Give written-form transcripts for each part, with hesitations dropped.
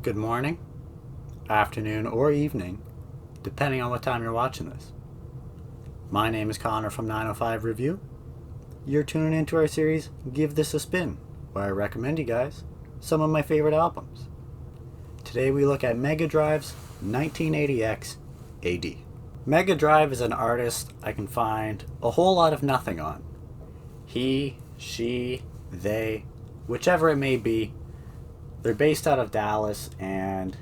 Good morning, afternoon, or evening, depending on what time you're watching this. My name is Connor from 905 Review. You're tuning into our series, Give This a Spin, where I recommend you guys some of my favorite albums. Today we look at Mega Drive's 1980X AD. Mega Drive is an artist I can find a whole lot of nothing on. He, she, they, whichever it may be, they're based out of Dallas, and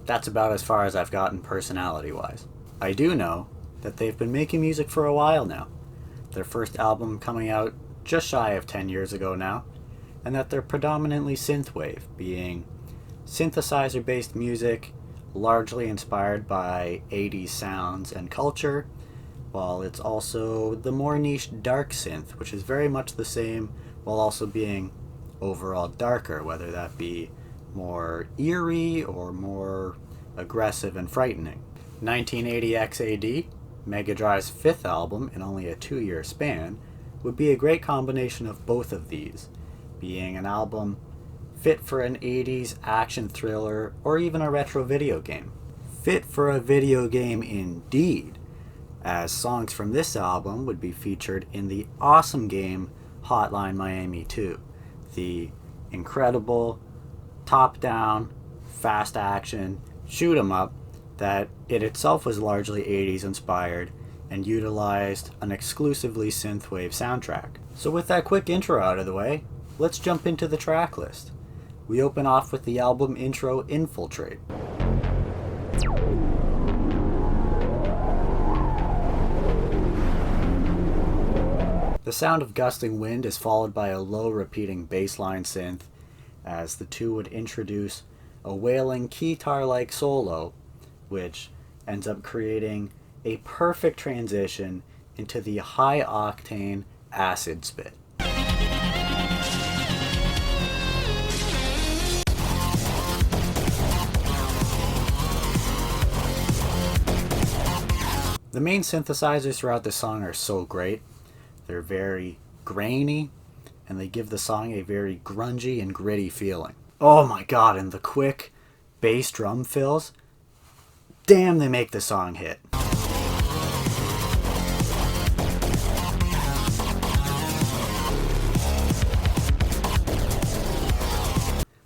that's about as far as I've gotten personality-wise. I do know that they've been making music for a while now. Their first album coming out just shy of 10 years ago now, and that they're predominantly synthwave, being synthesizer-based music, largely inspired by 80s sounds and culture, while it's also the more niche dark synth, which is very much the same, while also being overall darker, whether that be more eerie or more aggressive and frightening. 1980X AD, Mega Drive's fifth album in only a 2-year span, would be a great combination of both of these, being an album fit for an 80s action thriller or even a retro video game. Fit for a video game indeed, as songs from this album would be featured in the awesome game Hotline Miami 2, the incredible top-down, fast action shoot 'em up that it itself was largely 80s inspired and utilized an exclusively synthwave soundtrack. So with that quick intro out of the way, let's jump into the track list. We open off with the album intro Infiltrate. The sound of gusting wind is followed by a low repeating bass line synth, as the two would introduce a wailing guitar-like solo, which ends up creating a perfect transition into the high-octane acid spit. The main synthesizers throughout the song are so great. They're very grainy, and they give the song a very grungy and gritty feeling. Oh my god, and the quick bass drum fills, damn, they make the song hit.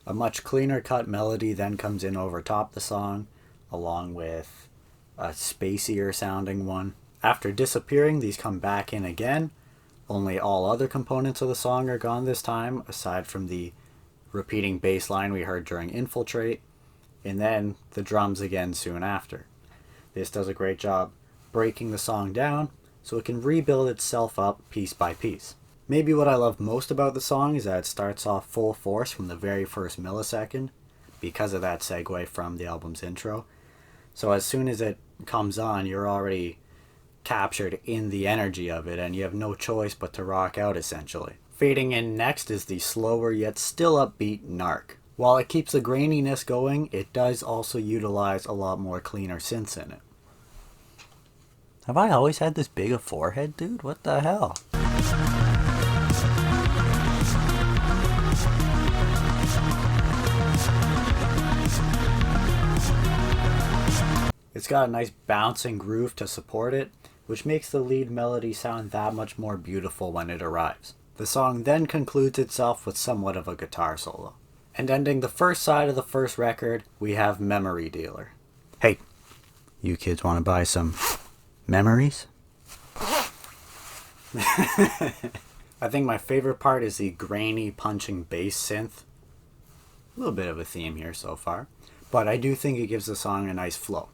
A much cleaner cut melody then comes in over top the song, along with a spacier sounding one. After disappearing, these come back in again, only all other components of the song are gone this time, aside from the repeating bass line we heard during Infiltrate, and then the drums again soon after. This does a great job breaking the song down so it can rebuild itself up piece by piece. Maybe what I love most about the song is that it starts off full force from the very first millisecond, because of that segue from the album's intro. So as soon as it comes on, you're already captured in the energy of it, and you have no choice but to rock out essentially. Fading in next is the slower yet still upbeat Narc. While it keeps the graininess going, it does also utilize a lot more cleaner synths in it. Have I always had this big a forehead, dude? What the hell? It's got a nice bouncing groove to support it, which makes the lead melody sound that much more beautiful when it arrives. The song then concludes itself with somewhat of a guitar solo. And ending the first side of the first record, we have Memory Dealer. Hey, you kids want to buy some memories? I think my favorite part is the grainy punching bass synth. A little bit of a theme here so far, but I do think it gives the song a nice flow.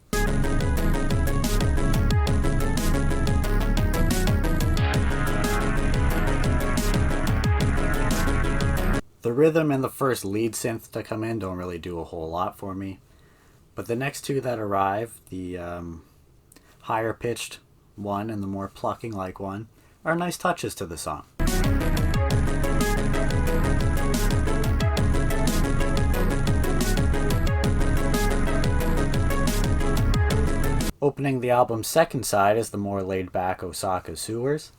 The rhythm and the first lead synth to come in don't really do a whole lot for me, but the next two that arrive, the higher pitched one and the more plucking like one, are nice touches to the song. Opening the album's second side is the more laid-back Osaka Sewers.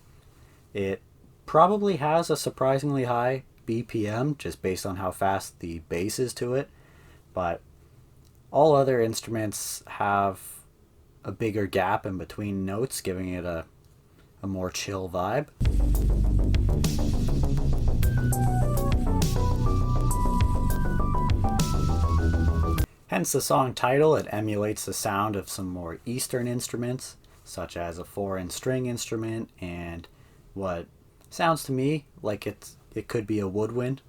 It probably has a surprisingly high BPM, just based on how fast the bass is to it, but all other instruments have a bigger gap in between notes, giving it a more chill vibe. Hence the song title, it emulates the sound of some more Eastern instruments, such as a 4-inch string instrument and what sounds to me like it could be a woodwind.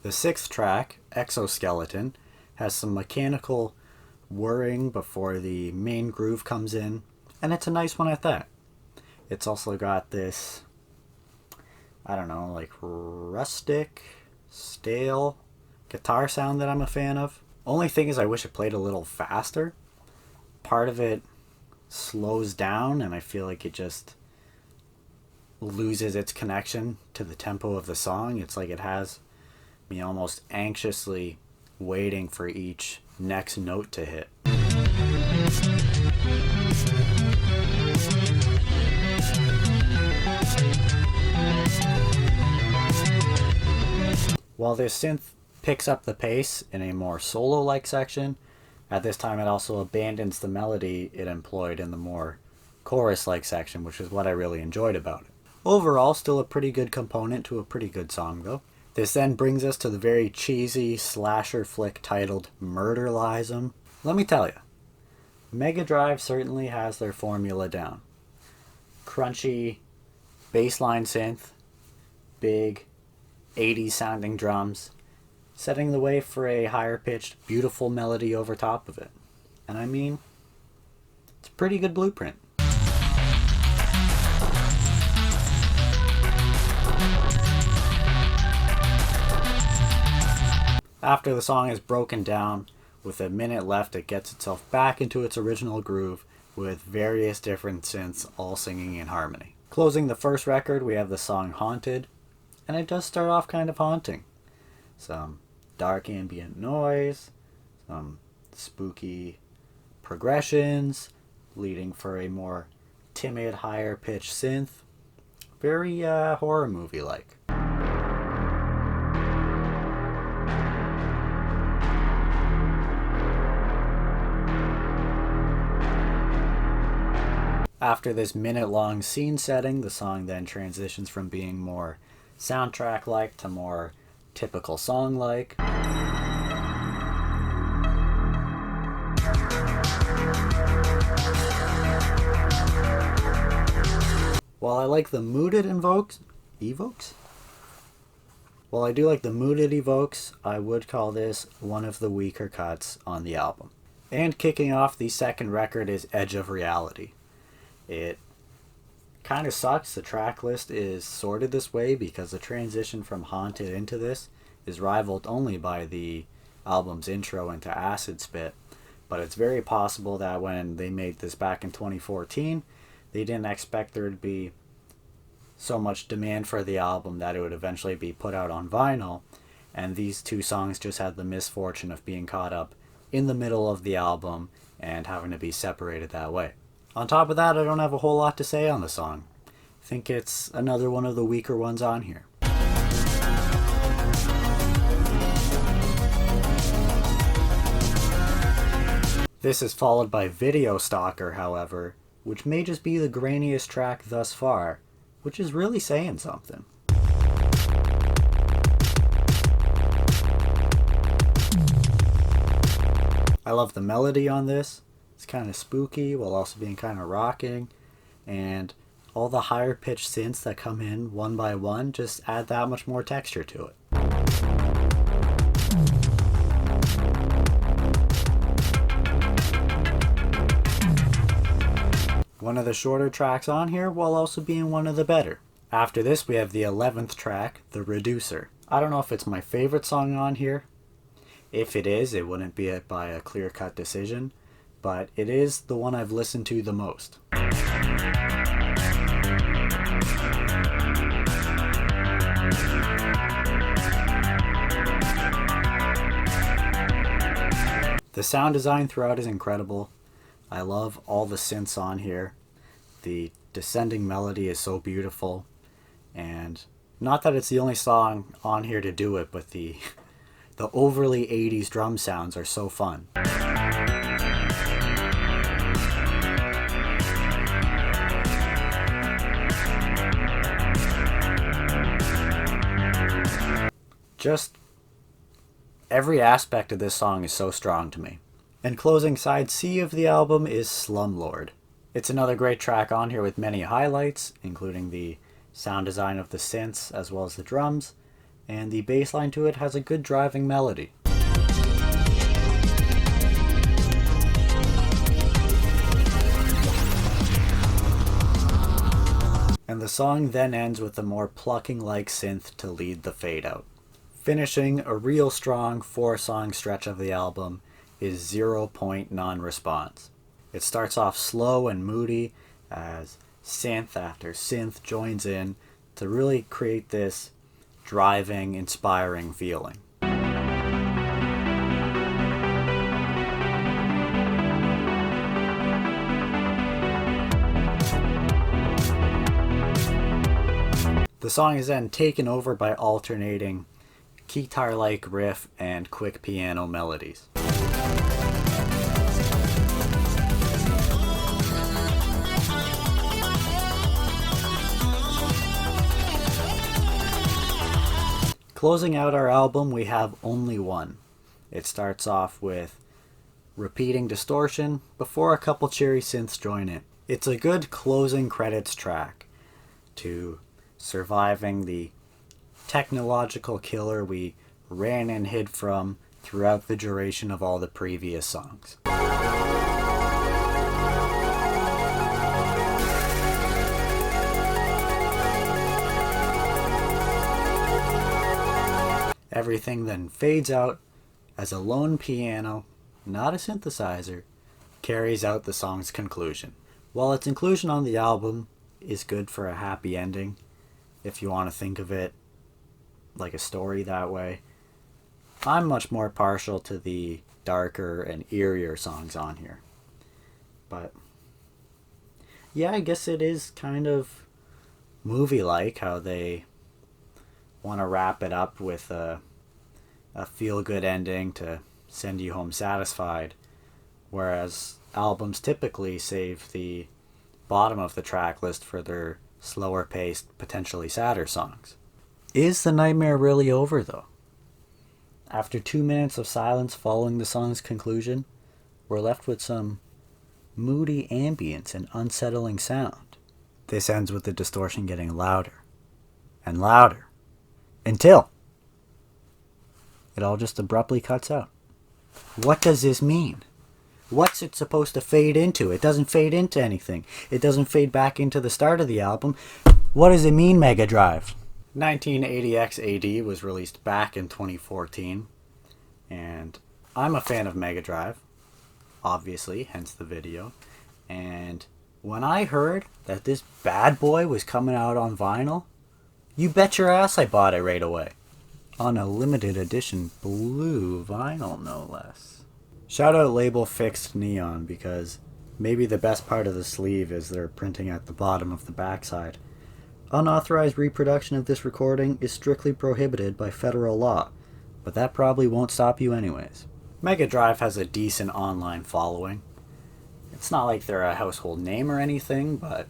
The 6th track, Exoskeleton, has some mechanical whirring before the main groove comes in, and it's a nice one at that. It's also got this, I don't know, like rustic, stale guitar sound that I'm a fan of. Only thing is I wish it played a little faster. Part of it slows down and I feel like it just loses its connection to the tempo of the song. It's like it has me almost anxiously waiting for each next note to hit. While this synth picks up the pace in a more solo-like section, at this time it also abandons the melody it employed in the more chorus-like section, which is what I really enjoyed about it. Overall, still a pretty good component to a pretty good song though. This then brings us to the very cheesy slasher flick titled Murderlism. Let me tell you, Mega Drive certainly has their formula down. Crunchy bassline synth, big 80s sounding drums, setting the way for a higher pitched, beautiful melody over top of it. And I mean, it's a pretty good blueprint. After the song is broken down, with a minute left, it gets itself back into its original groove with various different synths all singing in harmony. Closing the first record, we have the song Haunted, and it does start off kind of haunting. Some dark ambient noise, some spooky progressions, leading for a more timid, higher pitched synth. Very horror movie-like. After this minute-long scene setting, the song then transitions from being more soundtrack-like to more typical song-like. While I like the mood it evokes? While I do like the mood it evokes, I would call this one of the weaker cuts on the album. And kicking off the second record is Edge of Reality. It kind of sucks the track list is sorted this way because the transition from Haunted into this is rivaled only by the album's intro into Acid Spit. But it's very possible that when they made this back in 2014, they didn't expect there to be so much demand for the album that it would eventually be put out on vinyl, and these two songs just had the misfortune of being caught up in the middle of the album and having to be separated that way. On top of that, I don't have a whole lot to say on the song. I think it's another one of the weaker ones on here. This is followed by Video Stalker, however, which may just be the grainiest track thus far, which is really saying something. I love the melody on this. It's kind of spooky while also being kind of rocking, and all the higher pitched synths that come in one by one just add that much more texture to it. One of the shorter tracks on here while also being one of the better. After this we have the 11th track, The Reducer. I don't know if it's my favorite song on here. If it is, it wouldn't be by a clear-cut decision, but it is the one I've listened to the most. The sound design throughout is incredible. I love all the synths on here. The descending melody is so beautiful. And not that it's the only song on here to do it, but the overly 80s drum sounds are so fun. Just every aspect of this song is so strong to me. And closing side C of the album is Slumlord. It's another great track on here with many highlights, including the sound design of the synths as well as the drums, and the bass line to it has a good driving melody. And the song then ends with a more plucking-like synth to lead the fade out. Finishing a real strong 4-song stretch of the album is 0 Point Non-Response. It starts off slow and moody as synth after synth joins in to really create this driving, inspiring feeling. The song is then taken over by alternating guitar-like riff and quick piano melodies. Closing out our album, we have Only One. It starts off with repeating distortion before a couple cheery synths join in. It's a good closing credits track to surviving the technological killer we ran and hid from throughout the duration of all the previous songs. Everything then fades out as a lone piano, not a synthesizer, carries out the song's conclusion. While its inclusion on the album is good for a happy ending, if you want to think of it like a story that way, I'm much more partial to the darker and eerier songs on here. But yeah, I guess it is kind of movie-like how they want to wrap it up with a feel-good ending to send you home satisfied, whereas albums typically save the bottom of the track list for their slower-paced, potentially sadder songs. Is the nightmare really over, though? After 2 minutes of silence following the song's conclusion, we're left with some moody ambience and unsettling sound. This ends with the distortion getting louder and louder until it all just abruptly cuts out. What does this mean? What's it supposed to fade into? It doesn't fade into anything. It doesn't fade back into the start of the album. What does it mean, Mega Drive? 1980X AD was released back in 2014, and I'm a fan of Mega Drive, obviously, hence the video. And when I heard that this bad boy was coming out on vinyl, you bet your ass I bought it right away. On a limited edition blue vinyl, no less. Shout out label Fixed Neon, because maybe the best part of the sleeve is they're printing at the bottom of the backside. Unauthorized reproduction of this recording is strictly prohibited by federal law, but that probably won't stop you anyways. Mega Drive has a decent online following. It's not like they're a household name or anything, but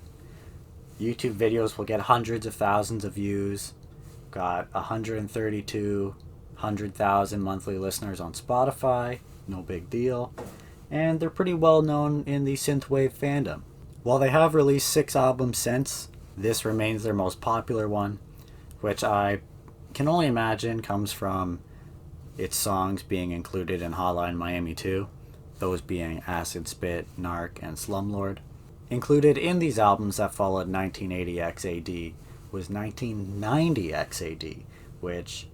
YouTube videos will get hundreds of thousands of views. Got 132,000 monthly listeners on Spotify, no big deal. And they're pretty well known in the synthwave fandom. While they have released 6 albums since, this remains their most popular one, which I can only imagine comes from its songs being included in Hotline Miami 2, those being Acid Spit, Narc, and Slumlord. Included in these albums that followed 1980X AD was 1990X AD, which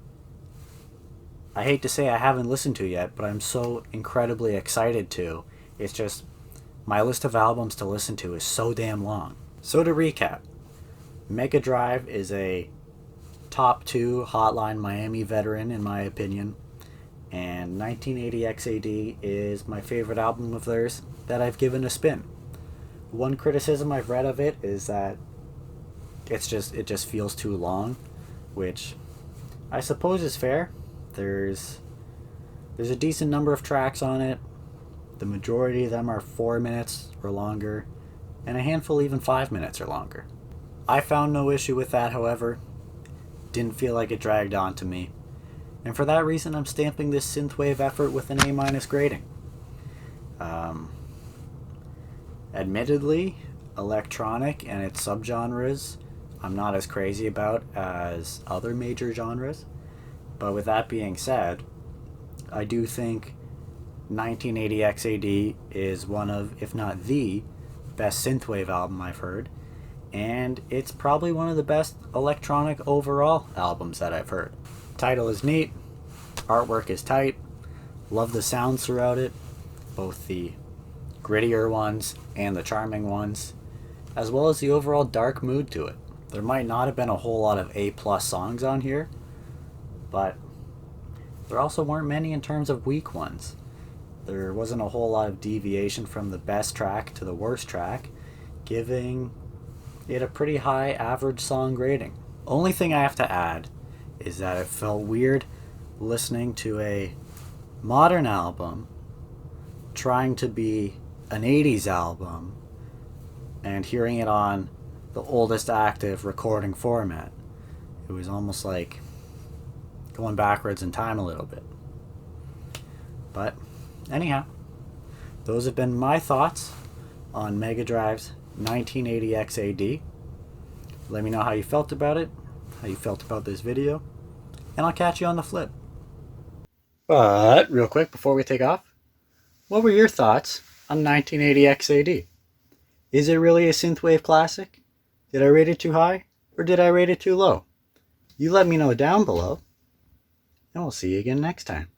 I hate to say I haven't listened to yet, but I'm so incredibly excited to. It's just, my list of albums to listen to is so damn long. So to recap, Mega Drive is a top 2 Hotline Miami veteran in my opinion, and 1980X AD is my favorite album of theirs that I've given a spin. One criticism I've read of it is that it just feels too long, which I suppose is fair. There's a decent number of tracks on it. The majority of them are 4 minutes or longer, and a handful even 5 minutes or longer. I found no issue with that, however. Didn't feel like it dragged on to me. And for that reason, I'm stamping this synthwave effort with an A- grading. Admittedly, electronic and its subgenres I'm not as crazy about as other major genres. But with that being said, I do think 1980 XAD is one of, if not the, best synthwave album I've heard. And it's probably one of the best electronic overall albums that I've heard. Title is neat, artwork is tight, love the sounds throughout it, both the grittier ones and the charming ones, as well as the overall dark mood to it. There might not have been a whole lot of A+ songs on here, but there also weren't many in terms of weak ones. There wasn't a whole lot of deviation from the best track to the worst track, giving it a pretty high average song grading. Only thing I have to add is that it felt weird listening to a modern album trying to be an 80s album and hearing it on the oldest active recording format. It was almost like going backwards in time a little bit. But anyhow, those have been my thoughts on Mega Drive's 1980 XAD. Let me know how you felt about it, how you felt about this video, and I'll catch you on the flip. But real quick before we take off, what were your thoughts on 1980 XAD? Is it really a synthwave classic? Did I rate it too high, or did I rate it too low? You let me know down below, and we'll see you again next time.